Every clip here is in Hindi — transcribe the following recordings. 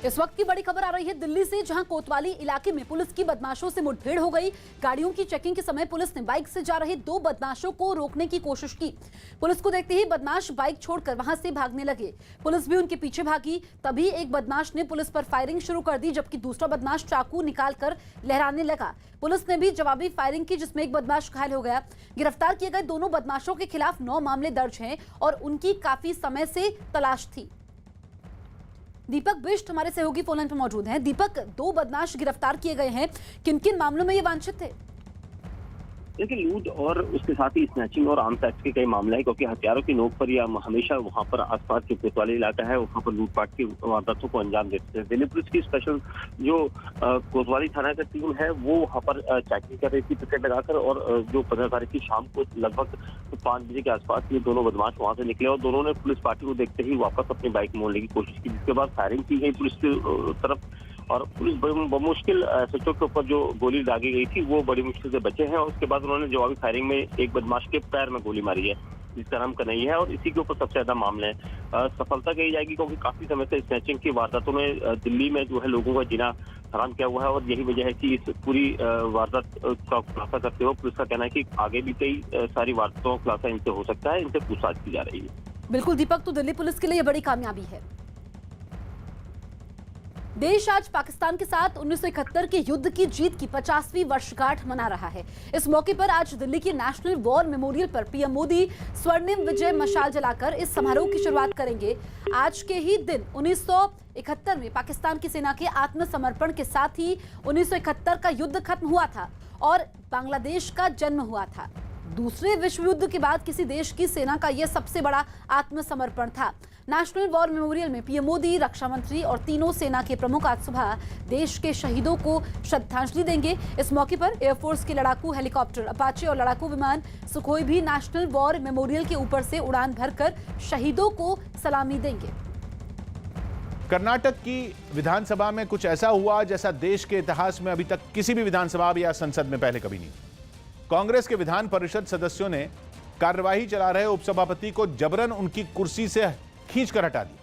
इस वक्त की बड़ी खबर आ रही है दिल्ली से, जहां कोतवाली इलाके में पुलिस की बदमाशों से मुठभेड़ हो गई। गाड़ियों की चेकिंग के समय पुलिस ने बाइक से जा रहे 2 बदमाशों को रोकने की कोशिश की। पुलिस को देखते ही बदमाश बाइक छोड़कर वहां से भागने लगे। पुलिस भी उनके पीछे भागी। तभी एक बदमाश ने पुलिस पर फायरिंग शुरू कर दी, जबकि दूसरा बदमाश चाकू निकालकर लहराने लगा। पुलिस ने भी जवाबी फायरिंग की, जिसमें एक बदमाश घायल हो गया। गिरफ्तार किए गए दोनों बदमाशों के खिलाफ 9 मामले दर्ज हैं और उनकी काफी समय से तलाश थी। दीपक बिष्ट हमारे सहयोगी फोन लाइन पर मौजूद हैं। दीपक, 2 बदमाश गिरफ्तार किए गए हैं, किन किन मामलों में ये वांछित थे? देखिए, लूट और उसके साथ ही स्नैचिंग और आर्म्स एक्ट के कई मामले हैं, क्योंकि हथियारों की नोक पर या हमेशा वहां पर आसपास जो कोतवाली इलाका है वहां पर लूटपाट की वारदातों को अंजाम देते हैं। दिल्ली पुलिस की स्पेशल जो कोतवाली थाना की टीम है वो वहां पर चेकिंग कर रही थी पिकेट लगाकर, और जो 15 तारीख की शाम को लगभग 5 बजे के आसपास ये दोनों बदमाश वहां से निकले और दोनों ने पुलिस पार्टी को देखते ही वापस अपनी बाइक मोड़ने की कोशिश की, जिसके बाद फायरिंग की गई पुलिस की तरफ। और पुलिस बमुश्किल एसएचओ के ऊपर जो गोली दागी गई थी वो बड़ी मुश्किल से बचे हैं, और उसके बाद उन्होंने जवाबी फायरिंग में एक बदमाश के पैर में गोली मारी है, जिसका नाम कन्हैया है, और इसी के ऊपर सबसे ज्यादा मामले हैं। सफलता कही जाएगी, क्योंकि काफी समय से स्नैचिंग की वारदातों में दिल्ली में जो है लोगों का जीना हराम किया हुआ है, और यही वजह है कि इस पूरी वारदात का खुलासा करते हुए पुलिस का कहना है कि आगे भी कई सारी वारदातों का खुलासा इनसे हो सकता है, इनसे पूछताछ की जा रही है। बिल्कुल दीपक, तो दिल्ली पुलिस के लिए बड़ी कामयाबी है। देश आज पाकिस्तान के साथ 1971 के युद्ध की जीत की 50वीं वर्षगांठ मना रहा है। इस मौके पर आज दिल्ली के नेशनल वॉर मेमोरियल पर पीएम मोदी स्वर्णिम विजय मशाल जलाकर इस समारोह की शुरुआत करेंगे। आज के ही दिन 1971 में पाकिस्तान की सेना के आत्मसमर्पण के साथ ही 1971 का युद्ध खत्म हुआ था और बांग्लादेश का जन्म हुआ था। दूसरे विश्व युद्ध के बाद किसी देश की सेना का यह सबसे बड़ा आत्मसमर्पण था। नेशनल वॉर मेमोरियल में पीएम मोदी, रक्षा मंत्री और तीनों सेना के प्रमुख आज सुबह देश के शहीदों को श्रद्धांजलि देंगे। इस मौके पर एयरफोर्स के लड़ाकू हेलीकॉप्टर अपाचे और लड़ाकू विमान सुखोई भी नेशनल वॉर मेमोरियल के ऊपर से उड़ान भरकर शहीदों को सलामी देंगे। कर्नाटक की विधानसभा में कुछ ऐसा हुआ जैसा देश के इतिहास में अभी तक किसी भी विधानसभा या संसद में पहले कभी नहीं। कांग्रेस के विधान परिषद सदस्यों ने कार्यवाही चला रहे उपसभापति को जबरन उनकी कुर्सी से खींचकर हटा दिया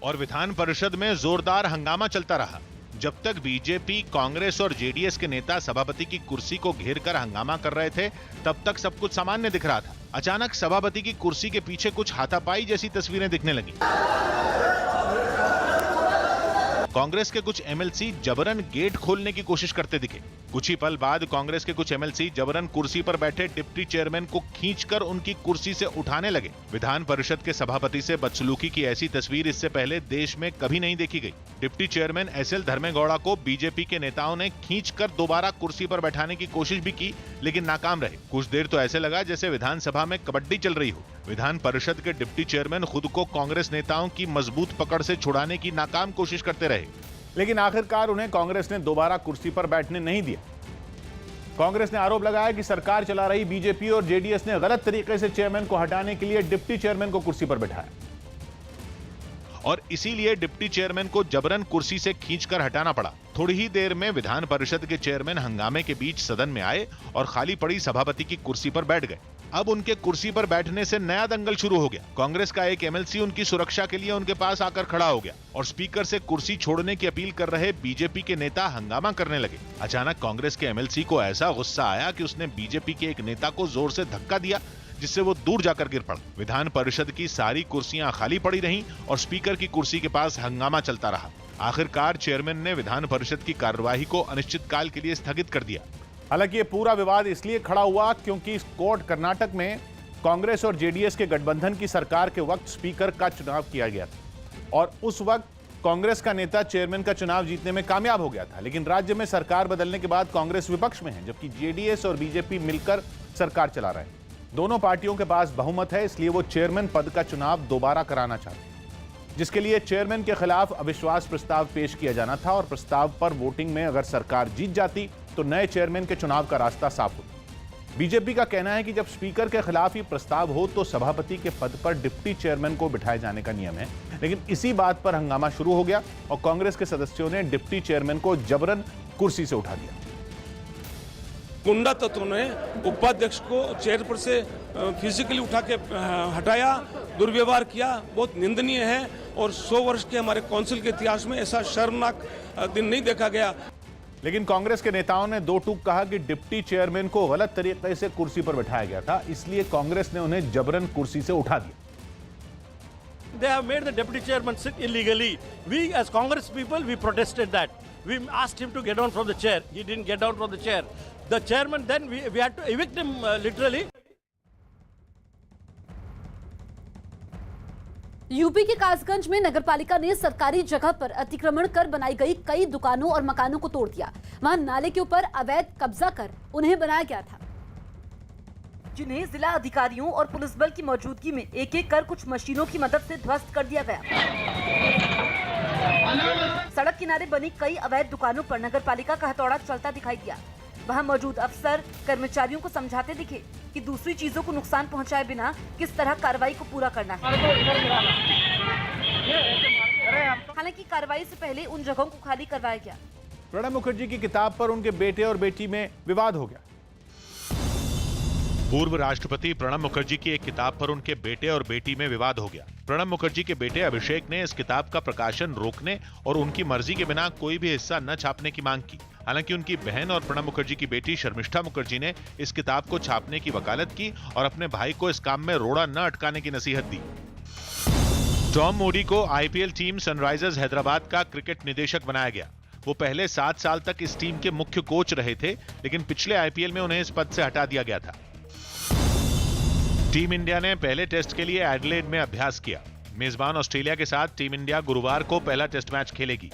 और विधान परिषद में जोरदार हंगामा चलता रहा। जब तक बीजेपी, कांग्रेस और जेडीएस के नेता सभापति की कुर्सी को घेरकर हंगामा कर रहे थे, तब तक सब कुछ सामान्य दिख रहा था। अचानक सभापति की कुर्सी के पीछे कुछ हाथापाई जैसी तस्वीरें दिखने लगी। कांग्रेस के कुछ एमएलसी जबरन गेट खोलने की कोशिश करते दिखे। कुछ ही पल बाद कांग्रेस के कुछ एमएलसी जबरन कुर्सी पर बैठे डिप्टी चेयरमैन को खींचकर उनकी कुर्सी से उठाने लगे। विधान परिषद के सभापति से बदसलूकी की ऐसी तस्वीर इससे पहले देश में कभी नहीं देखी गई। डिप्टी चेयरमैन एसएल धर्मेगौड़ा को बीजेपी के नेताओं ने खींचकर दोबारा कुर्सी पर बैठाने की कोशिश भी की, लेकिन नाकाम रहे। कुछ देर तो ऐसे लगा जैसे विधानसभा में कबड्डी चल रही हो। विधान परिषद के डिप्टी चेयरमैन खुद को कांग्रेस नेताओं की मजबूत पकड़ से छुड़ाने की नाकाम कोशिश करते रहे, लेकिन आखिरकार उन्हें कांग्रेस ने दोबारा कुर्सी पर बैठने नहीं दिया। कांग्रेस ने आरोप लगाया कि सरकार चला रही बीजेपी और जेडीएस ने गलत तरीके से चेयरमैन को हटाने के लिए डिप्टी चेयरमैन को कुर्सी पर बैठाया और इसीलिए डिप्टी चेयरमैन को जबरन कुर्सी से खींचकर हटाना पड़ा। थोड़ी ही देर में विधान परिषद के चेयरमैन हंगामे के बीच सदन में आए और खाली पड़ी सभापति की कुर्सी पर बैठ गए। अब उनके कुर्सी पर बैठने से नया दंगल शुरू हो गया। कांग्रेस का एक एमएलसी उनकी सुरक्षा के लिए उनके पास आकर खड़ा हो गया और स्पीकर से कुर्सी छोड़ने की अपील कर रहे बीजेपी के नेता हंगामा करने लगे। अचानक कांग्रेस के एमएलसी को ऐसा गुस्सा आया कि उसने बीजेपी के एक नेता को जोर से धक्का दिया, जिससे वो दूर जाकर गिर पड़ा। विधान परिषद की सारी कुर्सियां खाली पड़ी रहीं और स्पीकर की कुर्सी के पास हंगामा चलता रहा। आखिरकार चेयरमैन ने विधान परिषद की कार्यवाही को अनिश्चितकाल के लिए स्थगित कर दिया। हालांकि ये पूरा विवाद इसलिए खड़ा हुआ क्योंकि इस कोर्ट कर्नाटक में कांग्रेस और जेडीएस के गठबंधन की सरकार के वक्त स्पीकर का चुनाव किया गया था और उस वक्त कांग्रेस का नेता चेयरमैन का चुनाव जीतने में कामयाब हो गया था। लेकिन राज्य में सरकार बदलने के बाद कांग्रेस विपक्ष में है, जबकि जेडीएस और बीजेपी मिलकर सरकार चला रहे हैं। दोनों पार्टियों के पास बहुमत है, इसलिए वो चेयरमैन पद का चुनाव दोबारा कराना चाहते हैं, जिसके लिए चेयरमैन के खिलाफ अविश्वास प्रस्ताव पेश किया जाना था और प्रस्ताव पर वोटिंग में अगर सरकार जीत जाती तो नए चेयरमैन के चुनाव का रास्ता साफ होता। बीजेपी का कहना है कि जब स्पीकर के खिलाफ ही प्रस्ताव हो तो सभापति के पद पर डिप्टी चेयरमैन को बिठाए जाने का नियम है, लेकिन इसी बात पर हंगामा शुरू हो गया और कांग्रेस के सदस्यों ने डिप्टी चेयरमैन को जबरन कुर्सी से उठा दिया। गुंडा तत्वों ने उपाध्यक्ष को चेयर पर से फिजिकली उठा के हटाया, दुर्व्यवहार किया, बहुत निंदनीय है। और 100 वर्ष के हमारे काउंसिल के इतिहास में ऐसा शर्मनाक दिन नहीं देखा गया। लेकिन कांग्रेस के नेताओं ने दो टूक कहा कि डिप्टी चेयरमैन को गलत तरीके से कुर्सी पर बैठाया गया था, इसलिए कांग्रेस ने उन्हें जबरन कुर्सी से उठा दिया। They have made the deputy chairman sit illegally. We as Congress people, we protested that. We asked him to get down from the chair. He didn't get down from the chair. The chairman then, we had to evict him literally. UP के कासगंज में नगरपालिका ने सरकारी जगह पर अतिक्रमण कर बनाई गई कई दुकानों और मकानों को तोड़ दिया। वहां नाले के ऊपर अवैध कब्जा कर उन्हें बनाया गया था, जिन्हें जिला अधिकारियों और पुलिस बल की मौजूदगी में एक एक कर कुछ मशीनों की मदद से ध्वस्त कर दिया गया। सड़क किनारे बनी कई अवैध दुकानों पर नगरपालिका का हथौड़ा चलता दिखाई दिया। वहां मौजूद अफसर कर्मचारियों को समझाते दिखे कि दूसरी चीजों को नुकसान पहुंचाए बिना किस तरह कार्रवाई को पूरा करना है। हालांकि कार्रवाई से पहले उन जगहों को खाली करवाया गया। प्रणब मुखर्जी की किताब पर उनके बेटे और बेटी में विवाद हो गया। पूर्व राष्ट्रपति प्रणब मुखर्जी की एक किताब पर उनके बेटे और बेटी में विवाद हो गया। प्रणब मुखर्जी के बेटे अभिषेक ने इस किताब का प्रकाशन रोकने और उनकी मर्जी के बिना कोई भी हिस्सा न छापने की मांग की। हालांकि उनकी बहन और प्रणब मुखर्जी की बेटी शर्मिष्ठा मुखर्जी ने इस किताब को छापने की वकालत की और अपने भाई को इस काम में रोड़ा न अटकाने की नसीहत दी। टॉम मूडी को आईपीएल टीम सनराइजर्स हैदराबाद का क्रिकेट निदेशक बनाया गया। वो पहले 7 साल तक इस टीम के मुख्य कोच रहे थे, लेकिन पिछले आईपीएल में उन्हें इस पद से हटा दिया गया था। टीम इंडिया ने पहले टेस्ट के लिए एडिलेड में अभ्यास किया। मेजबान ऑस्ट्रेलिया के साथ टीम इंडिया गुरुवार को पहला टेस्ट मैच खेलेगी।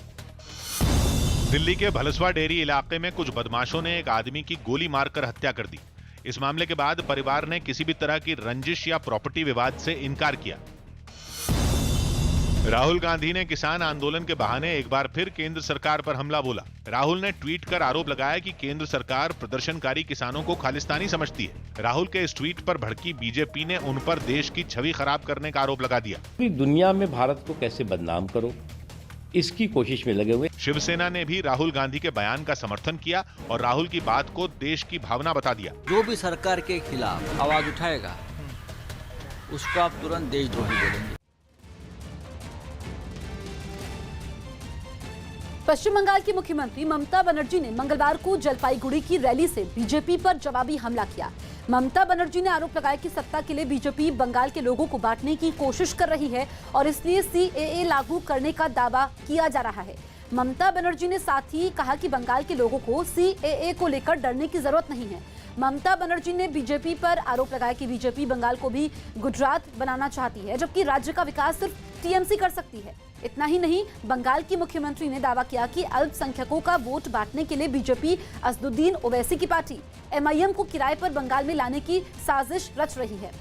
दिल्ली के भलसवा डेयरी इलाके में कुछ बदमाशों ने एक आदमी की गोली मारकर हत्या कर दी। इस मामले के बाद परिवार ने किसी भी तरह की रंजिश या प्रॉपर्टी विवाद से इनकार किया। राहुल गांधी ने किसान आंदोलन के बहाने एक बार फिर केंद्र सरकार पर हमला बोला। राहुल ने ट्वीट कर आरोप लगाया कि केंद्र सरकार प्रदर्शनकारी किसानों को खालिस्तानी समझती है। राहुल के इस ट्वीट पर भड़की बीजेपी ने उन पर देश की छवि खराब करने का आरोप लगा दिया। पूरी दुनिया में भारत को कैसे बदनाम करो, इसकी कोशिश में लगे हुए। शिवसेना ने भी राहुल गांधी के बयान का समर्थन किया और राहुल की बात को देश की भावना बता दिया। जो भी सरकार के खिलाफ आवाज उठाएगा उसको आप तुरंत देशद्रोही बोलेंगे। पश्चिम बंगाल की मुख्यमंत्री ममता बनर्जी ने मंगलवार को जलपाईगुड़ी की रैली से बीजेपी पर जवाबी हमला किया। ममता बनर्जी ने आरोप लगाया कि सत्ता के लिए बीजेपी बंगाल के लोगों को बांटने की कोशिश कर रही है और इसलिए सीएए लागू करने का दावा किया जा रहा है। ममता बनर्जी ने साथ ही कहा कि बंगाल के लोगों को सीएए को लेकर डरने की जरूरत नहीं है। ममता बनर्जी ने बीजेपी पर आरोप लगाया कि बीजेपी बंगाल को भी गुजरात बनाना चाहती है, जबकि राज्य का विकास सिर्फ टीएमसी कर सकती है। इतना ही नहीं, बंगाल की मुख्यमंत्री ने दावा किया कि अल्पसंख्यकों का वोट बांटने के लिए बीजेपी असदुद्दीन ओवैसी की पार्टी एमआईएम को किराए पर बंगाल में लाने की साजिश रच रही है।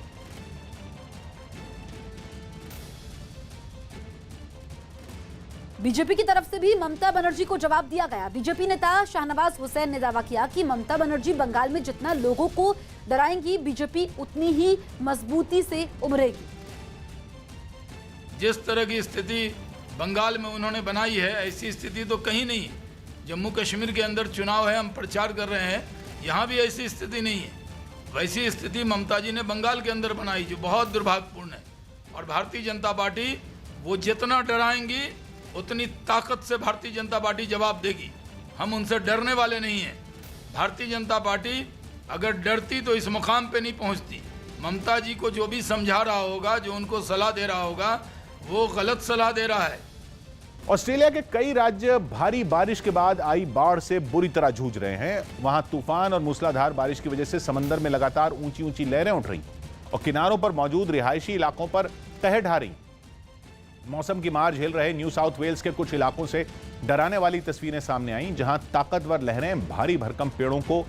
बीजेपी की तरफ से भी ममता बनर्जी को जवाब दिया गया। बीजेपी नेता शाहनवाज हुसैन ने दावा किया कि ममता बनर्जी बंगाल में जितना लोगों को डराएंगी, बीजेपी उतनी ही मजबूती से उभरेगी। जिस तरह की स्थिति बंगाल में उन्होंने बनाई है, ऐसी स्थिति तो कहीं नहीं। जम्मू कश्मीर के अंदर चुनाव है, हम प्रचार कर रहे हैं, यहाँ भी ऐसी स्थिति नहीं है। वैसी स्थिति ममता जी ने बंगाल के अंदर बनाई, जो बहुत दुर्भाग्यपूर्ण है। और भारतीय जनता पार्टी वो जितना डराएंगी उतनी ताकत से भारतीय जनता पार्टी जवाब देगी। हम उनसे डरने वाले नहीं हैं। भारतीय जनता पार्टी अगर डरती तो इस मुकाम पे नहीं पहुंचती। ममता जी को जो भी समझा रहा होगा, जो उनको सलाह दे रहा होगा, वो गलत सलाह दे रहा है। ऑस्ट्रेलिया के कई राज्य भारी बारिश के बाद आई बाढ़ से बुरी तरह जूझ रहे हैं। वहां तूफान और मूसलाधार बारिश की वजह से समंदर में लगातार ऊंची ऊंची लहरें उठ रही और किनारों पर मौजूद रिहायशी इलाकों पर कहर ढा रही। मौसम की मार झेल रहे न्यू साउथ वेल्स के कुछ इलाकों से डराने वाली तस्वीरें सामने आईं, जहां ताकतवर लहरें भारी भरकम पेड़ों को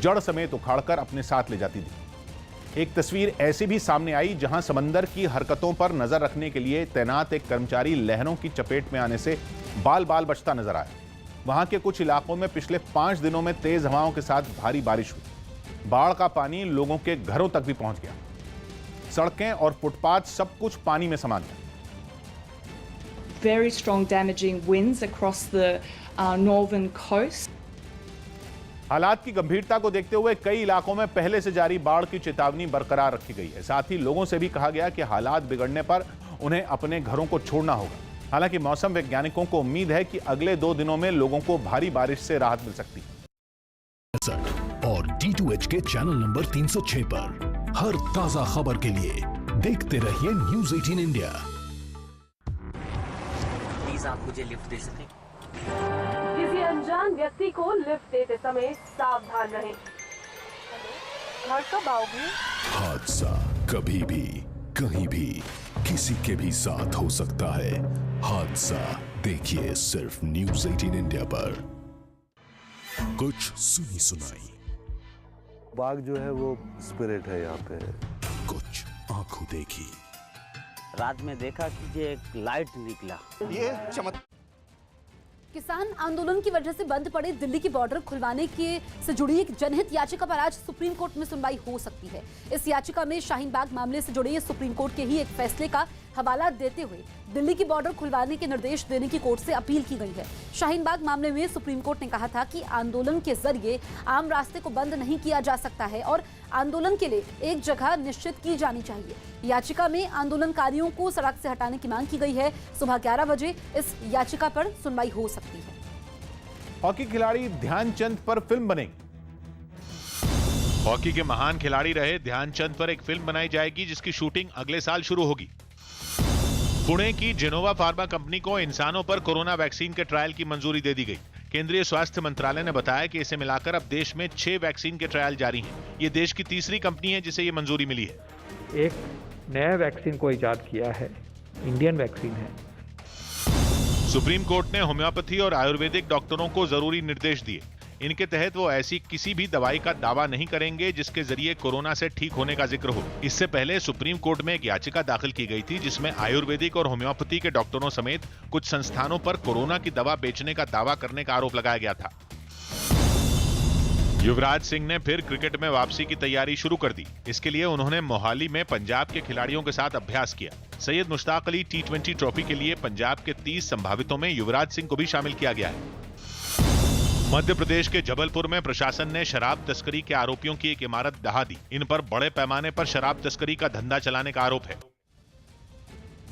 जड़ समेत उखाड़कर अपने साथ ले जाती थी। एक तस्वीर ऐसी भी सामने आई जहां समंदर की हरकतों पर नजर रखने के लिए तैनात एक कर्मचारी लहरों की चपेट में आने से बाल बाल बचता नजर आया। वहां के कुछ इलाकों में पिछले 5 दिनों में तेज हवाओं के साथ भारी बारिश हुई। बाढ़ का पानी लोगों के घरों तक भी पहुंच गया। सड़कें और फुटपाथ सब कुछ पानी में समा गया। Very strong damaging winds across the northern coast. हालात की गंभीरता को देखते हुए कई इलाकों में पहले से जारी बाढ़ की चेतावनी बरकरार रखी गई है। साथ ही लोगों से भी कहा गया कि हालात बिगड़ने पर उन्हें अपने घरों को छोड़ना होगा। हालांकि मौसम वैज्ञानिकों को उम्मीद है कि अगले 2 दिनों में लोगों को भारी बारिश से राहत मिल सकती है। और D2H के चैनल नंबर 306 पर हर ताजा खबर के लिए देखते रहिए न्यूज़ 18 इंडिया। प्लीज आप मुझे लिफ्ट दे सकें? किसी अनजान व्यक्ति को लिफ्ट देते समय सावधान रहें। घर कब आओगे? हादसा कभी भी कहीं भी किसी के भी साथ हो सकता है। हादसा देखिए सिर्फ न्यूज़ 18 इंडिया पर। कुछ सुनी सुनाई बाघ जो है वो स्पिरिट है यहाँ पे। कुछ आंखों देखी रात में देखा कि ये एक लाइट निकला। ये किसान आंदोलन की वजह से बंद पड़े दिल्ली की बॉर्डर खुलवाने के से जुड़ी एक जनहित याचिका पर आज सुप्रीम कोर्ट में सुनवाई हो सकती है। इस याचिका में शाहीन बाग मामले से जुड़े सुप्रीम कोर्ट के ही एक फैसले का हवाला देते हुए दिल्ली की बॉर्डर खुलवाने के निर्देश देने की कोर्ट से अपील की गई है। शाहीन बाग मामले में सुप्रीम कोर्ट ने कहा था कि आंदोलन के जरिए आम रास्ते को बंद नहीं किया जा सकता है और आंदोलन के लिए एक जगह निश्चित की जानी चाहिए। याचिका में आंदोलनकारियों को सड़क से हटाने की मांग की गई है। सुबह 11 बजे इस याचिका पर सुनवाई हो सकती है। हॉकी खिलाड़ी ध्यानचंद पर फिल्म बनेगी। हॉकी के महान खिलाड़ी रहे ध्यानचंद पर एक फिल्म बनाई जाएगी जिसकी शूटिंग अगले साल शुरू होगी। पुणे की जेनोवा फार्मा कंपनी को इंसानों पर कोरोना वैक्सीन के ट्रायल की मंजूरी दे दी गई। केंद्रीय स्वास्थ्य मंत्रालय ने बताया कि इसे मिलाकर अब देश में 6 वैक्सीन के ट्रायल जारी हैं। ये देश की तीसरी कंपनी है जिसे ये मंजूरी मिली है। एक नया वैक्सीन को इजाद किया है, इंडियन वैक्सीन है। सुप्रीम कोर्ट ने होम्योपैथी और आयुर्वेदिक डॉक्टरों को जरूरी निर्देश दिए। इनके तहत वो ऐसी किसी भी दवाई का दावा नहीं करेंगे जिसके जरिए कोरोना से ठीक होने का जिक्र हो। इससे पहले सुप्रीम कोर्ट में एक याचिका दाखिल की गई थी जिसमें आयुर्वेदिक और होम्योपैथी के डॉक्टरों समेत कुछ संस्थानों पर कोरोना की दवा बेचने का दावा करने का आरोप लगाया गया था। युवराज सिंह ने फिर क्रिकेट में वापसी की तैयारी शुरू कर दी। इसके लिए उन्होंने मोहाली में पंजाब के खिलाड़ियों के साथ अभ्यास किया। सैयद मुश्ताक अली T20 ट्रॉफी के लिए पंजाब के 30 संभावितों में युवराज सिंह को भी शामिल किया गया है। मध्य प्रदेश के जबलपुर में प्रशासन ने शराब तस्करी के आरोपियों की एक इमारत ढहा दी। इन पर बड़े पैमाने पर शराब तस्करी का धंधा चलाने का आरोप है।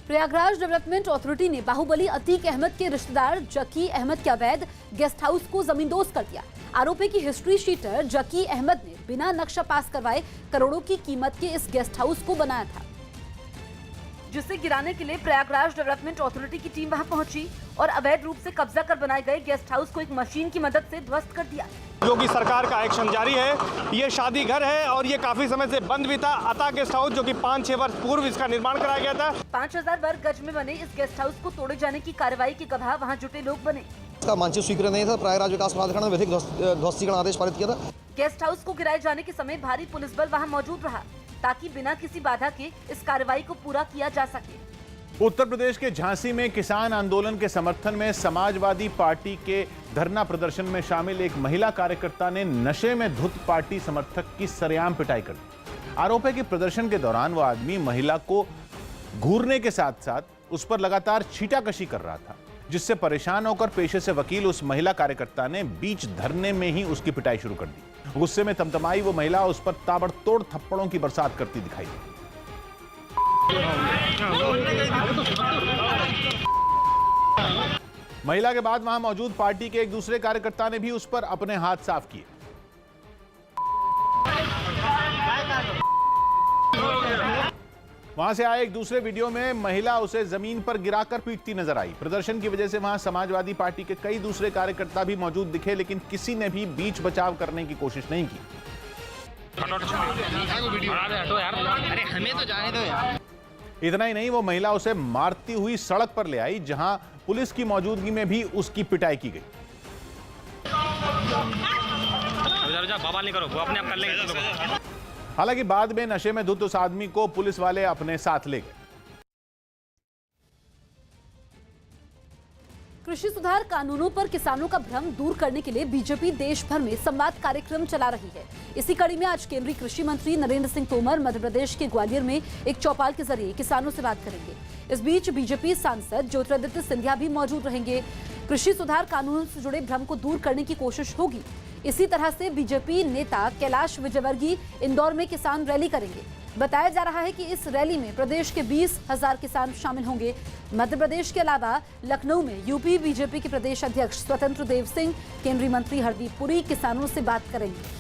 प्रयागराज डेवलपमेंट अथॉरिटी ने बाहुबली अतीक अहमद के रिश्तेदार जकी अहमद के अवैध गेस्ट हाउस को जमींदोज कर दिया। आरोपी की हिस्ट्री शीटर जकी अहमद ने बिना नक्शा पास करवाए करोड़ों की कीमत के इस गेस्ट हाउस को बनाया था, जिसे गिराने के लिए प्रयागराज डेवलपमेंट अथॉरिटी की टीम वहां पहुंची और अवैध रूप से कब्जा कर बनाए गए गेस्ट हाउस को एक मशीन की मदद से ध्वस्त कर दिया। योगी सरकार का एक्शन जारी है। ये शादी घर है और ये काफी समय से बंद भी था। अता गेस्ट हाउस जो कि 5-6 वर्ष पूर्व इसका निर्माण कराया गया था। 5000 वर्ग गज में बने इस गेस्ट हाउस को तोड़े जाने की कार्रवाई के गवाह वहाँ जुटे लोग बने। इसका मानचित्र स्वीकृत नहीं था। प्रयागराज विकास प्राधिकरण ने विधिक ध्वस्तीकरण आदेश पारित किया था। गेस्ट हाउस को गिराए जाने के समय भारी पुलिस बल वहाँ मौजूद रहा ताकि बिना किसी बाधा के इस कार्रवाई को पूरा किया जा सके। उत्तर प्रदेश के झांसी में किसान आंदोलन के समर्थन में समाजवादी पार्टी के धरना प्रदर्शन में शामिल एक महिला कार्यकर्ता ने नशे में धुत पार्टी समर्थक की सरेआम पिटाई कर दी। आरोप है कि प्रदर्शन के दौरान वो आदमी महिला को घूरने के साथ साथ उस पर लगातार छींटाकशी कर रहा था, जिससे परेशान होकर पेशे से वकील उस महिला कार्यकर्ता ने बीच धरने में ही उसकी पिटाई शुरू कर दी। गुस्से में तमतमाई वो महिला उस पर ताबड़तोड़ थप्पड़ों की बरसात करती दिखाई दी। महिला के बाद वहां मौजूद पार्टी के एक दूसरे कार्यकर्ता ने भी उस पर अपने हाथ साफ किए। वहां से आए एक दूसरे वीडियो में महिला उसे जमीन पर गिराकर पीटती नजर आई। प्रदर्शन की वजह से वहां समाजवादी पार्टी के कई दूसरे कार्यकर्ता भी मौजूद दिखे, लेकिन किसी ने भी बीच बचाव करने की कोशिश नहीं की। अरे हमें तो जाने दो यार। इतना ही नहीं, वो महिला उसे मारती हुई सड़क पर ले आई, जहां पुलिस की मौजूदगी में भी उसकी पिटाई की गई। बवाल नहीं करो, वो अपने आप कर लेंगे। हालांकि बाद में नशे में धुत उस आदमी को पुलिस वाले अपने साथ ले गए। कृषि सुधार कानूनों पर किसानों का भ्रम दूर करने के लिए बीजेपी देश भर में संवाद कार्यक्रम चला रही है। इसी कड़ी में आज केंद्रीय कृषि मंत्री नरेंद्र सिंह तोमर मध्य प्रदेश के ग्वालियर में एक चौपाल के जरिए किसानों से बात करेंगे। इस बीच बीजेपी सांसद ज्योतिरादित्य सिंधिया भी मौजूद रहेंगे। कृषि सुधार कानूनों से जुड़े भ्रम को दूर करने की कोशिश होगी। इसी तरह से बीजेपी नेता कैलाश विजयवर्गीय इंदौर में किसान रैली करेंगे। बताया जा रहा है कि इस रैली में प्रदेश के 20,000 किसान शामिल होंगे। मध्य प्रदेश के अलावा लखनऊ में यूपी बीजेपी के प्रदेश अध्यक्ष स्वतंत्र देव सिंह, केंद्रीय मंत्री हरदीप पुरी किसानों से बात करेंगे।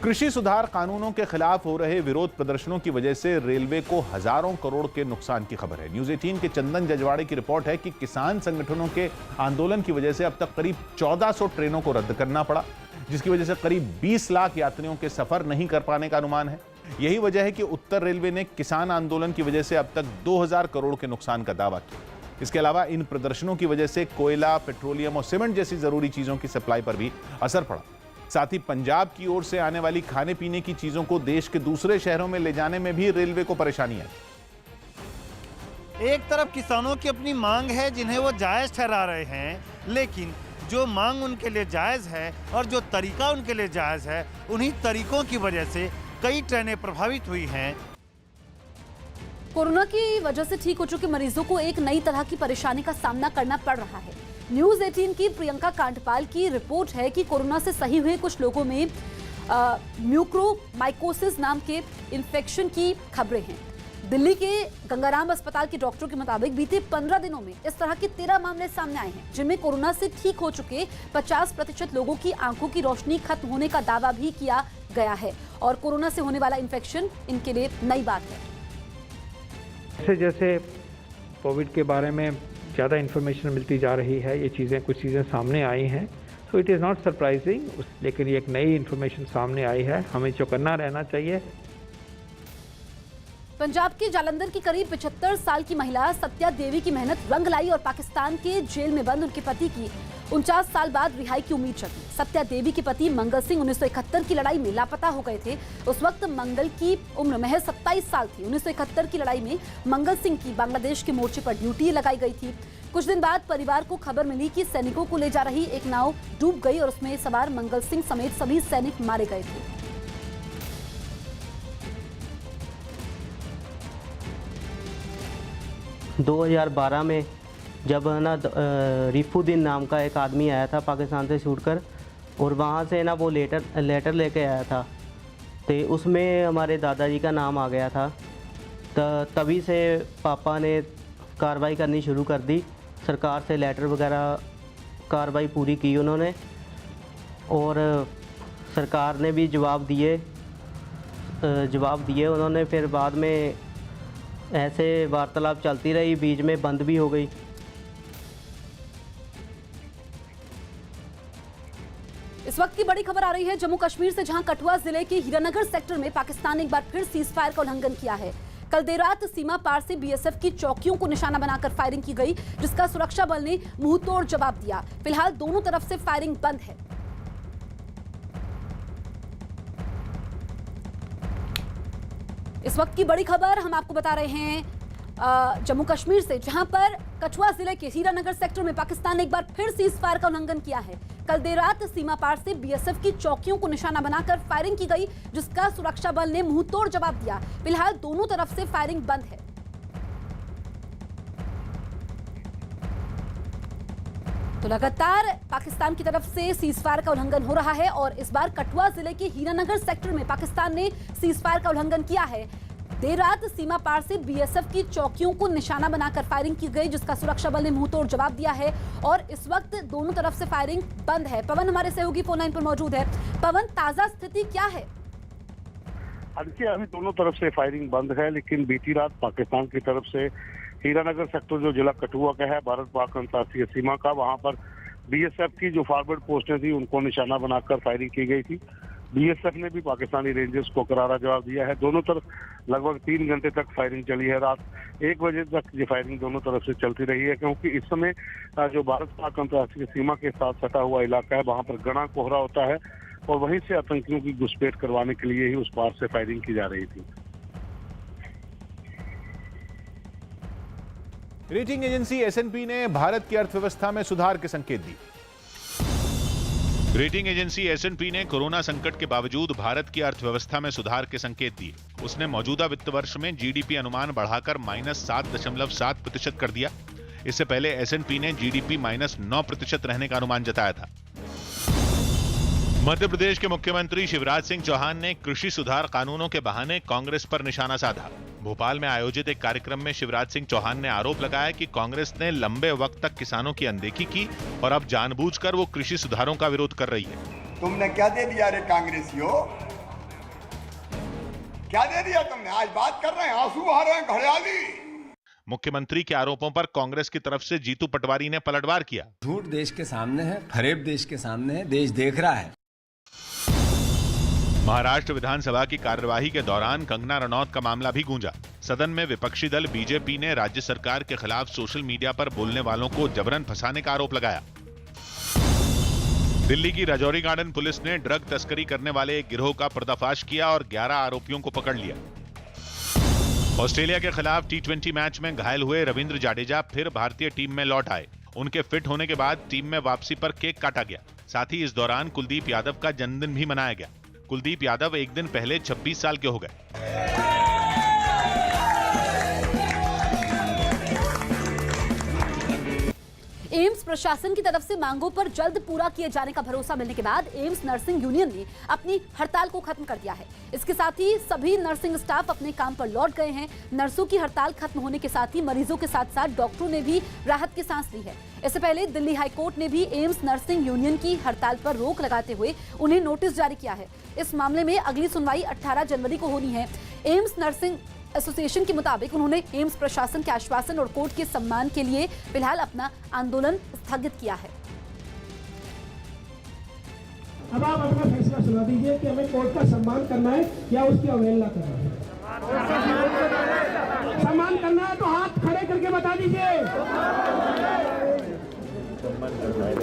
कृषि सुधार कानूनों के खिलाफ हो रहे विरोध प्रदर्शनों की वजह से रेलवे को हजारों करोड़ के नुकसान की खबर है। न्यूज़ 18 के चंदन जजवाड़े की रिपोर्ट है कि किसान संगठनों के आंदोलन की वजह से अब तक करीब 1400 ट्रेनों को रद्द करना पड़ा, जिसकी वजह से करीब 20 लाख यात्रियों के सफर नहीं कर पाने का अनुमान है। यही वजह है कि उत्तर रेलवे ने किसान आंदोलन की वजह से अब तक 2000 करोड़ के नुकसान का दावा किया। इसके अलावा इन प्रदर्शनों की वजह से कोयला, पेट्रोलियम और सीमेंट जैसी जरूरी चीजों की सप्लाई पर भी असर पड़ा। साथ ही पंजाब की ओर से आने वाली खाने पीने की चीजों को देश के दूसरे शहरों में ले जाने में भी रेलवे को परेशानी आई। एक तरफ किसानों की अपनी मांग है जिन्हें वो जायज ठहरा रहे हैं, लेकिन जो मांग उनके लिए जायज है और जो तरीका उनके लिए जायज है, उन्हीं तरीकों की वजह से कई ट्रेनें प्रभावित हुई हैं। कोरोना की वजह से ठीक हो चुके मरीजों को एक नई तरह की परेशानी का सामना करना पड़ रहा है। न्यूज़ 18 की प्रियंका कांडपाल की रिपोर्ट है कि कोरोना से सही हुए कुछ लोगों में म्यूकोरमाइकोसिस नाम के इन्फेक्शन की खबरें हैं। दिल्ली के गंगाराम अस्पताल के डॉक्टरों के मुताबिक बीते 15 दिनों में इस तरह के 13 मामले सामने आए हैं, जिनमें कोरोना से ठीक हो चुके 50% लोगों की आंखों की रोशनी खत्म होने का दावा भी किया गया है और कोरोना से होने वाला इन्फेक्शन इनके लिए नई बात है। जैसे जैसे कोविड के बारे में ज़्यादा इन्फॉर्मेशन मिलती जा रही है, ये कुछ चीज़ें सामने आई हैं, तो इट इज़ नॉट सरप्राइजिंग, लेकिन ये एक नई इन्फॉर्मेशन सामने आई है, हमें चौकन्ना रहना चाहिए। पंजाब के जालंधर की करीब 75 साल की महिला सत्या देवी की मेहनत रंग लाई और पाकिस्तान के जेल में बंद उनके पति की 49 साल बाद रिहाई की उम्मीद जगी। सत्या देवी के पति मंगल सिंह 1971 की लड़ाई में लापता हो गए थे। उस वक्त मंगल की उम्र महज 27 साल थी। 1971 की लड़ाई में मंगल सिंह की बांग्लादेश के मोर्चे पर ड्यूटी लगाई गई थी। कुछ दिन बाद परिवार को खबर मिली कि सैनिकों को ले जा रही एक नाव डूब गई और उसमें सवार मंगल सिंह समेत सभी सैनिक मारे गए थे। – 2012 में जब ना रिफुद्दीन नाम का एक आदमी आया था पाकिस्तान से छूटकर, और वहाँ से ना वो लेटर लेके आया था, तो उसमें हमारे दादाजी का नाम आ गया था। तभी से पापा ने कार्रवाई करनी शुरू कर दी। सरकार से लेटर वगैरह कार्रवाई पूरी की उन्होंने, और सरकार ने भी जवाब दिए उन्होंने। फिर बाद में ऐसे वार्तालाप चलती रही, बीच में बंद भी हो गई। इस वक्त की बड़ी खबर आ रही है जम्मू कश्मीर से, जहां कठुआ जिले के हीरानगर सेक्टर में पाकिस्तान ने एक बार फिर सीज फायर का उल्लंघन किया है। कल देर रात सीमा पार से बीएसएफ की चौकियों को निशाना बनाकर फायरिंग की गई, जिसका सुरक्षा बल ने मुंहतोड़ जवाब दिया। फिलहाल दोनों तरफ से फायरिंग बंद है। इस वक्त की बड़ी खबर हम आपको बता रहे हैं जम्मू कश्मीर से, जहां पर कठुआ जिले के हीरानगर सेक्टर में पाकिस्तान ने एक बार फिर सीज फायर का उल्लंघन किया है। कल देर रात सीमा पार से बीएसएफ की चौकियों को निशाना बनाकर फायरिंग की गई, जिसका सुरक्षा बल ने मुंहतोड़ जवाब दिया। फिलहाल दोनों तरफ से फायरिंग बंद है। तो लगातार पाकिस्तान की तरफ से सीज फायर का उल्लंघन हो रहा है और इस बार कठुआ जिले के हीरानगर सेक्टर में पाकिस्तान ने सीज फायर का उल्लंघन किया है। देर रात सीमा पार से बीएसएफ की चौकियों को निशाना बनाकर फायरिंग की गई, जिसका सुरक्षा बल ने मुंहतोड़ जवाब दिया है और इस वक्त दोनों तरफ से फायरिंग बंद है। पवन हमारे सहयोगी फोन लाइन पर मौजूद है। पवन, ताजा स्थिति क्या है? देखिए, अभी दोनों तरफ से फायरिंग बंद है, लेकिन बीती रात पाकिस्तान की तरफ से हीरानगर सेक्टर जो जिला कठुआ का है, भारत पाक अंतर्राष्ट्रीय सीमा का, वहां पर बीएसएफ की जो फॉरवर्ड पोस्टें थी उनको निशाना बनाकर फायरिंग की गई थी। बीएसएफ ने भी पाकिस्तानी रेंजर्स को करारा जवाब दिया है। दोनों तरफ लगभग 3 घंटे तक फायरिंग चली है। रात 1 बजे तक ये फायरिंग दोनों तरफ से चलती रही है, क्योंकि इस समय जो भारत पाक अंतर्राष्ट्रीय सीमा के साथ सटा हुआ इलाका है, वहां पर घना कोहरा होता है और वहीं से आतंकियों की घुसपैठ करवाने के लिए ही उस पार से फायरिंग की जा रही थी। रेटिंग एजेंसी एसएनपी ने भारत की अर्थव्यवस्था में सुधार के संकेत दिए। रेटिंग एजेंसी एसएनपी ने कोरोना संकट के बावजूद भारत की अर्थव्यवस्था में सुधार के संकेत दिए। उसने मौजूदा वित्त वर्ष में जीडीपी अनुमान बढ़ाकर -7.7% कर दिया। इससे पहले एसएनपी ने जीडीपी -9% रहने का अनुमान जताया था। मध्य प्रदेश के मुख्यमंत्री शिवराज सिंह चौहान ने कृषि सुधार कानूनों के बहाने कांग्रेस पर निशाना साधा। भोपाल में आयोजित एक कार्यक्रम में शिवराज सिंह चौहान ने आरोप लगाया कि कांग्रेस ने लंबे वक्त तक किसानों की अनदेखी की और अब जानबूझकर वो कृषि सुधारों का विरोध कर रही है। तुमने क्या दे दिया रे कांग्रेसियों, क्या दे दिया तुमने? आज बात कर रहे हैं, आंसू बहा रहे हैं घड़ियाली। मुख्यमंत्री के आरोपों पर कांग्रेस की तरफ से जीतू पटवारी ने पलटवार किया। झूठ देश के सामने है, फरेब देश के सामने है, देश देख रहा है। महाराष्ट्र विधानसभा की कार्यवाही के दौरान कंगना रनौत का मामला भी गूंजा। सदन में विपक्षी दल बीजेपी ने राज्य सरकार के खिलाफ सोशल मीडिया पर बोलने वालों को जबरन फंसाने का आरोप लगाया। दिल्ली की राजौरी गार्डन पुलिस ने ड्रग तस्करी करने वाले एक गिरोह का पर्दाफाश किया और 11 आरोपियों को पकड़ लिया। ऑस्ट्रेलिया के खिलाफ T20 मैच में घायल हुए रविंद्र जाडेजा फिर भारतीय टीम में लौट आए। उनके फिट होने के बाद टीम में वापसी पर केक काटा गया। साथ ही इस दौरान कुलदीप यादव का जन्मदिन भी मनाया गया। कुलदीप यादव एक दिन पहले 26 साल के हो गए। एम्स प्रशासन की तरफ से मांगों पर जल्द पूरा किए जाने का भरोसा मिलने के बाद एम्स नर्सिंग यूनियन ने अपनी हड़ताल को खत्म कर दिया है। इसके साथ ही सभी नर्सिंग स्टाफ अपने काम पर लौट गए हैं। नर्सों की हड़ताल खत्म होने के साथ ही मरीजों के साथ साथ डॉक्टरों ने भी राहत की सांस ली है। इससे पहले दिल्ली हाईकोर्ट ने भी एम्स नर्सिंग यूनियन की हड़ताल पर रोक लगाते हुए उन्हें नोटिस जारी किया है। इस मामले में अगली सुनवाई 18 जनवरी को होनी है। एम्स नर्सिंग एसोसिएशन के मुताबिक उन्होंने एम्स प्रशासन के आश्वासन और कोर्ट के सम्मान के लिए फिलहाल अपना आंदोलन स्थगित किया है। अब आप अपना फैसला सुना दीजिए कि हमें कोर्ट का सम्मान करना है या उसकी अवहेलना करना है। सम्मान करना है तो हाथ खड़े करके बता दीजिए।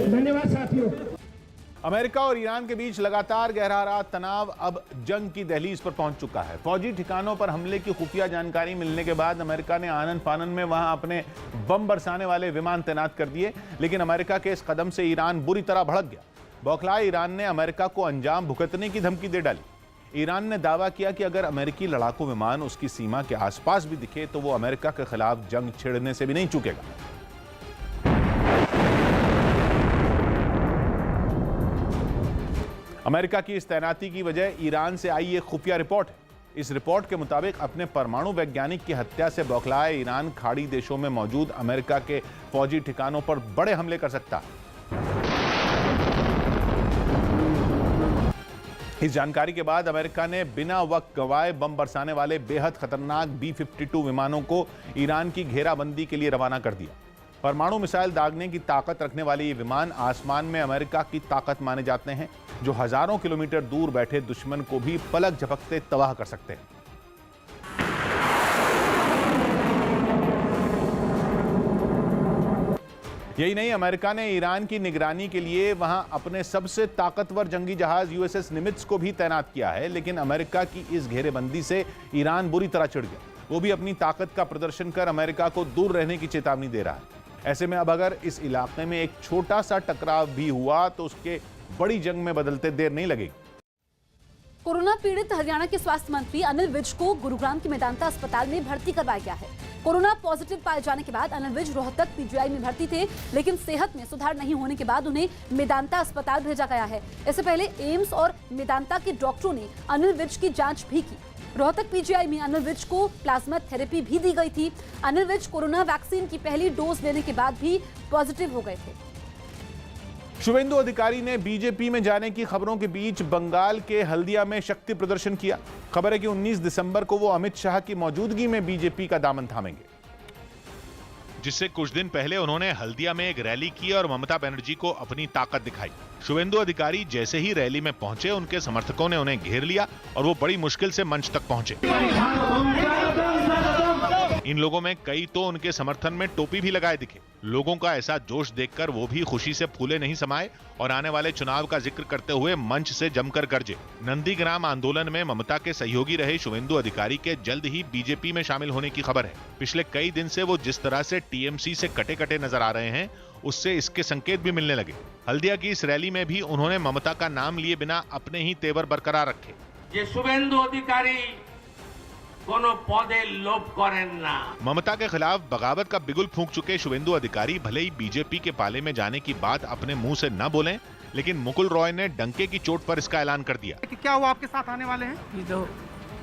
धन्यवाद साथियों। अमेरिका और ईरान के बीच लगातार गहरा रहा तनाव अब जंग की दहलीज पर पहुंच चुका है। फौजी ठिकानों पर हमले की खुफिया जानकारी मिलने के बाद अमेरिका ने आनन फानन में वहां अपने बम बरसाने वाले विमान तैनात कर दिए, लेकिन अमेरिका के इस कदम से ईरान बुरी तरह भड़क गया। बौखलाए ईरान ने अमेरिका को अंजाम भुगतने की धमकी दे डाली। ईरान ने दावा किया कि अगर अमेरिकी लड़ाकू विमान उसकी सीमा के आसपास भी दिखे तो वो अमेरिका के खिलाफ जंग छेड़ने से भी नहीं चूकेगा। अमेरिका की इस तैनाती की वजह ईरान से आई एक खुफिया रिपोर्ट है। इस रिपोर्ट के मुताबिक अपने परमाणु वैज्ञानिक की हत्या से बौखलाए ईरान खाड़ी देशों में मौजूद अमेरिका के फौजी ठिकानों पर बड़े हमले कर सकता है। इस जानकारी के बाद अमेरिका ने बिना वक्त गंवाए बम बरसाने वाले बेहद खतरनाक B-52 विमानों को ईरान की घेराबंदी के लिए रवाना कर दिया। परमाणु मिसाइल दागने की ताकत रखने वाले ये विमान आसमान में अमेरिका की ताकत माने जाते हैं, जो हजारों किलोमीटर दूर बैठे दुश्मन को भी पलक झपकते तबाह कर सकते हैं। यही नहीं, अमेरिका ने ईरान की निगरानी के लिए वहां अपने सबसे ताकतवर जंगी जहाज USS निमित्ज को भी तैनात किया है, लेकिन अमेरिका की इस घेरेबंदी से ईरान बुरी तरह चिढ़ गया। वो भी अपनी ताकत का प्रदर्शन कर अमेरिका को दूर रहने की चेतावनी दे रहा है। ऐसे में अब अगर इस इलाके में एक छोटा सा टकराव भी हुआ तो उसके बड़ी जंग में बदलते देर नहीं लगेगी। कोरोना पीड़ित हरियाणा के स्वास्थ्य मंत्री अनिल विज को गुरुग्राम के मेदांता अस्पताल में भर्ती करवाया गया है। कोरोना पॉजिटिव पाए जाने के बाद अनिल विज रोहतक PGI में भर्ती थे, लेकिन सेहत में सुधार नहीं होने के बाद उन्हें मेदांता अस्पताल भेजा गया है। इससे पहले एम्स और मेदांता के डॉक्टरों ने अनिल विज की जांच भी की। रोहतक PGI में अनिल विज को प्लाज्मा थेरेपी भी दी गई थी। अनिल विज कोरोना वैक्सीन की पहली डोज लेने के बाद भी पॉजिटिव हो गए थे। शुभेंदु अधिकारी ने बीजेपी में जाने की खबरों के बीच बंगाल के हल्दिया में शक्ति प्रदर्शन किया। खबर है कि 19 दिसंबर को वो अमित शाह की मौजूदगी में बीजेपी का दामन थामेंगे, जिससे कुछ दिन पहले उन्होंने हल्दिया में एक रैली की और ममता बनर्जी को अपनी ताकत दिखाई। शुभेंदु अधिकारी जैसे ही रैली में पहुंचे, उनके समर्थकों ने उन्हें घेर लिया और वो बड़ी मुश्किल से मंच तक पहुंचे। इन लोगों में कई तो उनके समर्थन में टोपी भी लगाए दिखे। लोगों का ऐसा जोश देखकर वो भी खुशी से फूले नहीं समाये और आने वाले चुनाव का जिक्र करते हुए मंच से जमकर गरजे। नंदीग्राम आंदोलन में ममता के सहयोगी रहे शुभेंदु अधिकारी के जल्द ही बीजेपी में शामिल होने की खबर है। पिछले कई दिन से वो जिस तरह से TMC से कटे कटे नजर आ रहे हैं, उससे इसके संकेत भी मिलने लगे। हल्दिया की इस रैली में भी उन्होंने ममता का नाम लिए बिना अपने ही तेवर बरकरार रखे। ये शुभेंदु अधिकारी कोनो पौधे लोप करें ना। ममता के खिलाफ बगावत का बिगुल फूंक चुके शुभेंदु अधिकारी भले ही बीजेपी के पाले में जाने की बात अपने मुंह से न बोलें, लेकिन मुकुल रॉय ने डंके की चोट पर इसका ऐलान कर दिया। कि क्या वो आपके साथ आने वाले हैं? ये तो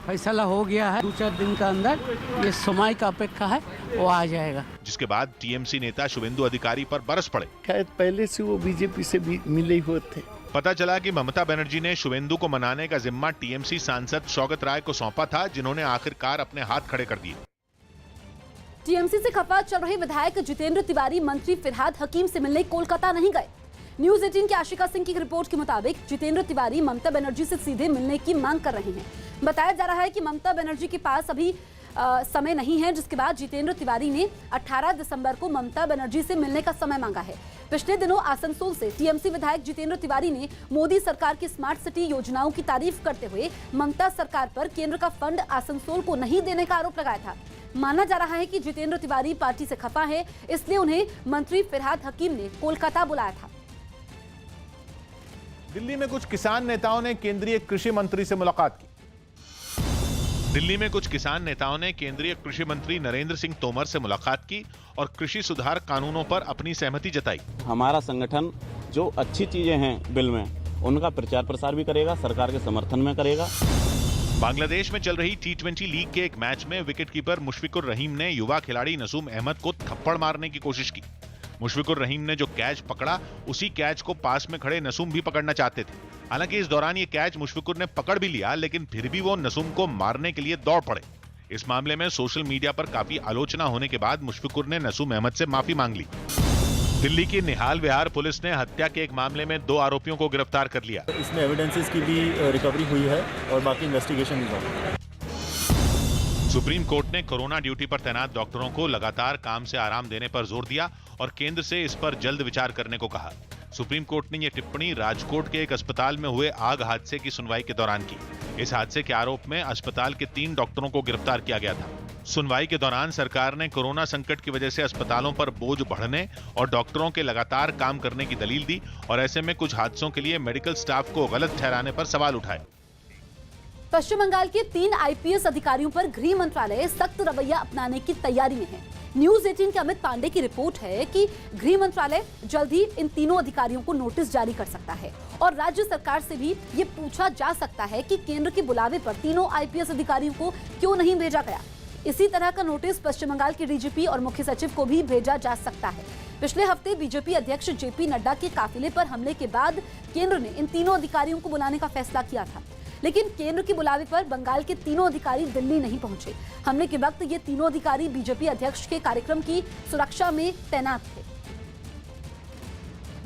फैसला हो गया है, 2-4 दिन का अंदर ये समय का अपेक्षा है, वो आ जाएगा। जिसके बाद टीएमसी नेता शुभेंदु अधिकारी पर बरस पड़े। शायद पहले से वो बीजेपी से भी मिले हुए थे। पता चला कि ममता बनर्जी ने शुभेंदु को मनाने का जिम्मा टीएमसी सांसद शौकत राय को सौंपा था, जिन्होंने आखिरकार अपने हाथ खड़े कर दिए। टीएमसी से खफा चल रहे विधायक जितेंद्र तिवारी मंत्री फिरहाद हकीम से मिलने कोलकाता नहीं गए। न्यूज 18 की आशिका सिंह की रिपोर्ट के मुताबिक जितेंद्र तिवारी ममता बनर्जी से सीधे मिलने की मांग कर रहे हैं। बताया जा रहा है कि ममता बनर्जी के पास अभी समय नहीं है, जिसके बाद जितेंद्र तिवारी ने 18 दिसंबर को ममता बनर्जी से मिलने का समय मांगा है। पिछले दिनों आसनसोल से टीएमसी विधायक जितेंद्र तिवारी ने मोदी सरकार की स्मार्ट सिटी योजनाओं की तारीफ करते हुए ममता सरकार पर केंद्र का फंड आसनसोल को नहीं देने का आरोप लगाया था। माना जा रहा है कि जितेंद्र तिवारी पार्टी से खफा है, इसलिए उन्हें मंत्री फिरहाद हकीम ने कोलकाता बुलाया था। दिल्ली में कुछ किसान नेताओं ने केंद्रीय कृषि मंत्री से मुलाकात की। दिल्ली में कुछ किसान नेताओं ने केंद्रीय कृषि मंत्री नरेंद्र सिंह तोमर से मुलाकात की और कृषि सुधार कानूनों पर अपनी सहमति जताई। हमारा संगठन जो अच्छी चीजें हैं बिल में, उनका प्रचार प्रसार भी करेगा, सरकार के समर्थन में करेगा। बांग्लादेश में चल रही T20 लीग के एक मैच में विकेटकीपर मुशफिकुर रहीम ने युवा खिलाड़ी नसूम अहमद को थप्पड़ मारने की कोशिश की। मुशफिकुर रहीम ने जो कैच पकड़ा, उसी कैच को पास में खड़े नसूम भी पकड़ना चाहते थे। हालांकि इस दौरान ये कैच मुशफिकुर ने पकड़ भी लिया, लेकिन फिर भी वो नसूम को मारने के लिए दौड़ पड़े। इस मामले में सोशल मीडिया पर काफी आलोचना होने के बाद मुशफिकुर ने नसूम अहमद से माफी मांग ली। दिल्ली की निहाल विहार पुलिस ने हत्या के एक मामले में 2 आरोपियों को गिरफ्तार कर लिया। इसमें एविडेंसेस की भी रिकवरी हुई है और बाकी इन्वेस्टिगेशन भी जारी है। सुप्रीम कोर्ट ने कोरोना ड्यूटी पर तैनात डॉक्टरों को लगातार काम से आराम देने पर जोर दिया और केंद्र से इस पर जल्द विचार करने को कहा। सुप्रीम कोर्ट ने यह टिप्पणी राजकोट के एक अस्पताल में हुए आग हादसे की सुनवाई के दौरान की। इस हादसे के आरोप में अस्पताल के 3 डॉक्टरों को गिरफ्तार किया गया था। सुनवाई के दौरान सरकार ने कोरोना संकट की वजह से अस्पतालों पर बोझ बढ़ने और डॉक्टरों के लगातार काम करने की दलील दी और ऐसे में कुछ हादसों के लिए मेडिकल स्टाफ को गलत ठहराने पर सवाल उठाए। पश्चिम बंगाल के 3 आईपीएस अधिकारियों पर गृह मंत्रालय सख्त रवैया अपनाने की तैयारी में है। न्यूज 18 के अमित पांडे की रिपोर्ट है कि गृह मंत्रालय जल्द ही इन तीनों अधिकारियों को नोटिस जारी कर सकता है और राज्य सरकार से भी ये पूछा जा सकता है कि केंद्र के बुलावे पर तीनों आईपीएस अधिकारियों को क्यों नहीं भेजा गया। इसी तरह का नोटिस पश्चिम बंगाल के डीजीपी और मुख्य सचिव को भी भेजा जा सकता है। पिछले हफ्ते बीजेपी अध्यक्ष जेपी नड्डा के काफिले पर हमले के बाद केंद्र ने इन तीनों अधिकारियों को बुलाने का फैसला किया था, लेकिन केंद्र के बुलावे पर बंगाल के तीनों अधिकारी दिल्ली नहीं पहुंचे। हमले के वक्त ये तीनों अधिकारी बीजेपी अध्यक्ष के कार्यक्रम की सुरक्षा में तैनात थे।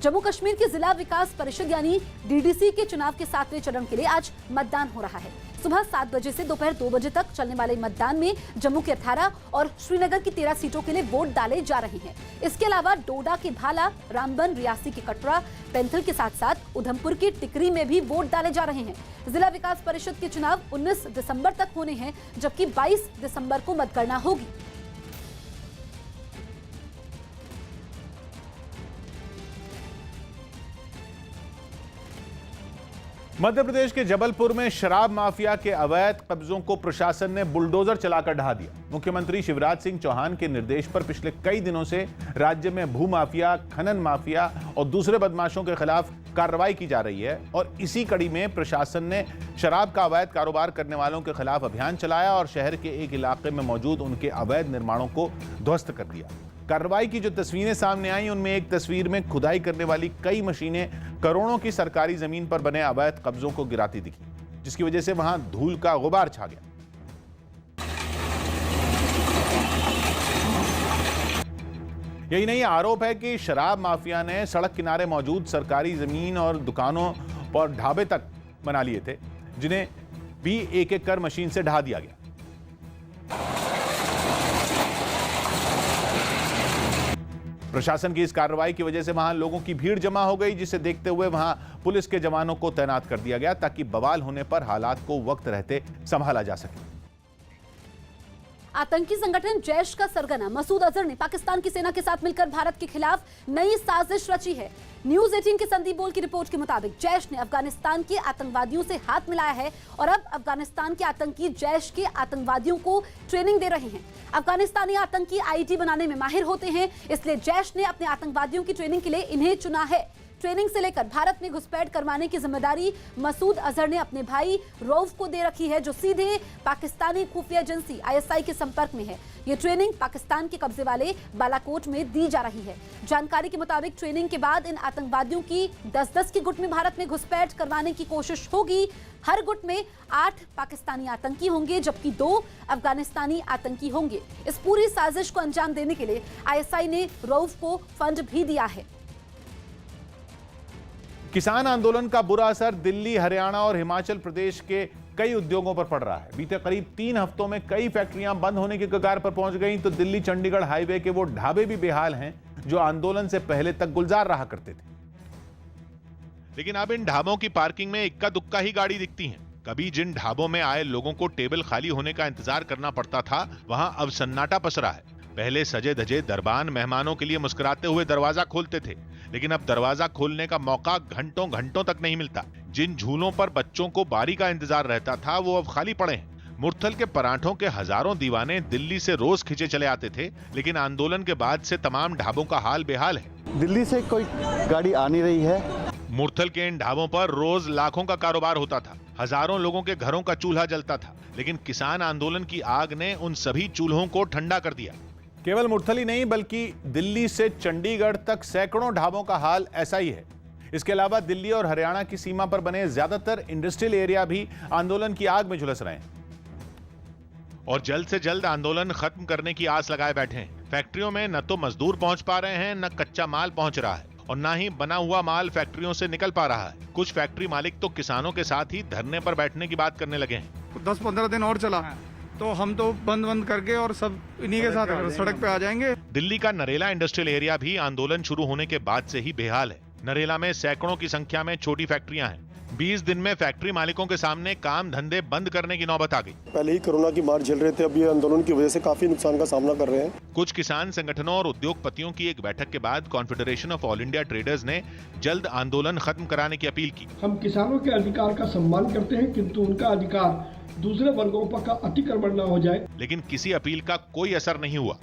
जम्मू कश्मीर के जिला विकास परिषद यानी डीडीसी के चुनाव के 7वें चरण के लिए आज मतदान हो रहा है। सुबह 7 बजे से दोपहर 2 बजे तक चलने वाले मतदान में जम्मू के 18 और श्रीनगर की 13 सीटों के लिए वोट डाले जा रहे हैं। इसके अलावा डोडा के भाला, रामबन, रियासी के कटरा, पैंथल के साथ साथ उधमपुर के टिकरी में भी वोट डाले जा रहे हैं। जिला विकास परिषद के चुनाव 19 दिसंबर तक होने हैं, जबकि 22 दिसंबर को मतगणना होगी। मध्य प्रदेश के जबलपुर में शराब माफिया के अवैध कब्जों को प्रशासन ने बुलडोजर चलाकर ढहा दिया। मुख्यमंत्री शिवराज सिंह चौहान के निर्देश पर पिछले कई दिनों से राज्य में भू माफिया, खनन माफिया और दूसरे बदमाशों के खिलाफ कार्रवाई की जा रही है और इसी कड़ी में प्रशासन ने शराब का अवैध कारोबार करने वालों के खिलाफ अभियान चलाया और शहर के एक इलाके में मौजूद उनके अवैध निर्माणों को ध्वस्त कर दिया। कार्रवाई की जो तस्वीरें सामने आई, उनमें एक तस्वीर में खुदाई करने वाली कई मशीनें करोड़ों की सरकारी जमीन पर बने अवैध कब्जों को गिराती दिखी, जिसकी वजह से वहां धूल का गुबार छा गया। यही नहीं, आरोप है कि शराब माफिया ने सड़क किनारे मौजूद सरकारी जमीन और दुकानों और ढाबे तक बना लिए थे, जिन्हें भी एक एक कर मशीन से ढहा दिया गया। प्रशासन की इस कार्रवाई की वजह से वहां लोगों की भीड़ जमा हो गई, जिसे देखते हुए वहां पुलिस के जवानों को तैनात कर दिया गया ताकि बवाल होने पर हालात को वक्त रहते संभाला जा सके। आतंकी संगठन जैश का सरगना मसूद अजहर ने पाकिस्तान की सेना के साथ मिलकर भारत के खिलाफ नई साजिश रची है। न्यूज 18 के संदीप बोल की रिपोर्ट के मुताबिक जैश ने अफगानिस्तान के आतंकवादियों से हाथ मिलाया है और अब अफगानिस्तान के आतंकी जैश के आतंकवादियों को ट्रेनिंग दे रहे हैं। अफगानिस्तानी आतंकी आईडी बनाने में माहिर होते हैं, इसलिए जैश ने अपने आतंकवादियों की ट्रेनिंग के लिए इन्हें चुना है। ट्रेनिंग से लेकर भारत में घुसपैठ करवाने की जिम्मेदारी मसूद अजहर ने अपने भाई रऊफ को दे रखी है, जो सीधे पाकिस्तानी खुफिया एजेंसी ISI के संपर्क में है। ये ट्रेनिंग पाकिस्तान के कब्जे वाले बालाकोट में दी जा रही है। जानकारी के मुताबिक ट्रेनिंग के बाद इन आतंकवादियों की 10-10 की गुट में भारत में घुसपैठ करवाने की कोशिश होगी। हर गुट में 8 पाकिस्तानी आतंकी होंगे, जबकि 2 अफगानिस्तानी आतंकी होंगे। इस पूरी साजिश को अंजाम देने के लिए ISI ने रऊफ को फंड भी दिया है। किसान आंदोलन का बुरा असर दिल्ली, हरियाणा और हिमाचल प्रदेश के कई उद्योगों पर पड़ रहा है। बीते करीब 3 हफ्तों में कई फैक्ट्रियां बंद होने के कगार पर पहुंच गईं, तो दिल्ली चंडीगढ़ हाईवे के वो ढाबे भी बेहाल हैं जो आंदोलन से पहले तक गुलजार रहा करते थे। लेकिन अब इन ढाबों की पार्किंग में इक्का दुक्का ही गाड़ी दिखती है। कभी जिन ढाबों में आए लोगों को टेबल खाली होने का इंतजार करना पड़ता था, वहां अब सन्नाटा पसरा है। पहले सजे धजे दरबान मेहमानों के लिए मुस्कुराते हुए दरवाजा खोलते थे, लेकिन अब दरवाजा खोलने का मौका घंटों घंटों तक नहीं मिलता। जिन झूलों पर बच्चों को बारी का इंतजार रहता था, वो अब खाली पड़े हैं। मुरथल के पराठों के हजारों दीवाने दिल्ली से रोज खिंचे चले आते थे, लेकिन आंदोलन के बाद से तमाम ढाबों का हाल बेहाल है। दिल्ली से कोई गाड़ी आ नहीं रही है। मुरथल के इन ढाबों पर रोज लाखों का कारोबार होता था, हजारों लोगों के घरों का चूल्हा जलता था, लेकिन किसान आंदोलन की आग ने उन सभी चूल्हों को ठंडा कर दिया। केवल मुरथल ही नहीं, बल्कि दिल्ली से चंडीगढ़ तक सैकड़ों ढाबों का हाल ऐसा ही है। इसके अलावा दिल्ली और हरियाणा की सीमा पर बने ज्यादातर इंडस्ट्रियल एरिया भी आंदोलन की आग में झुलस रहे हैं और जल्द से जल्द आंदोलन खत्म करने की आस लगाए बैठे हैं। फैक्ट्रियों में न तो मजदूर पहुंच पा रहे हैं, न कच्चा माल पहुंच रहा है और न ही बना हुआ माल फैक्ट्रियों से निकल पा रहा है। कुछ फैक्ट्री मालिक तो किसानों के साथ ही धरने पर बैठने की बात करने लगे हैं। 10-15 दिन और चला तो हम तो बंद करके और सब इन्हीं के साथ सड़क पे आ जाएंगे। दिल्ली का नरेला इंडस्ट्रियल एरिया भी आंदोलन शुरू होने के बाद से ही बेहाल है। नरेला में सैकड़ों की संख्या में छोटी फैक्ट्रियां हैं। 20 दिन में फैक्ट्री मालिकों के सामने काम धंधे बंद करने की नौबत आ गई। पहले ही कोरोना की मार झेल रहे थे, अब ये आंदोलन की वजह से काफी नुकसान का सामना कर रहे हैं। कुछ किसान संगठनों और उद्योगपतियों की एक बैठक के बाद confederation of all India traders ने जल्द आंदोलन खत्म कराने की अपील की। हम किसानों के अधिकार का सम्मान करते हैं, किंतु उनका अधिकार दूसरे वर्गों पर का अतिक्रमण न हो जाए। लेकिन किसी अपील का कोई असर नहीं हुआ।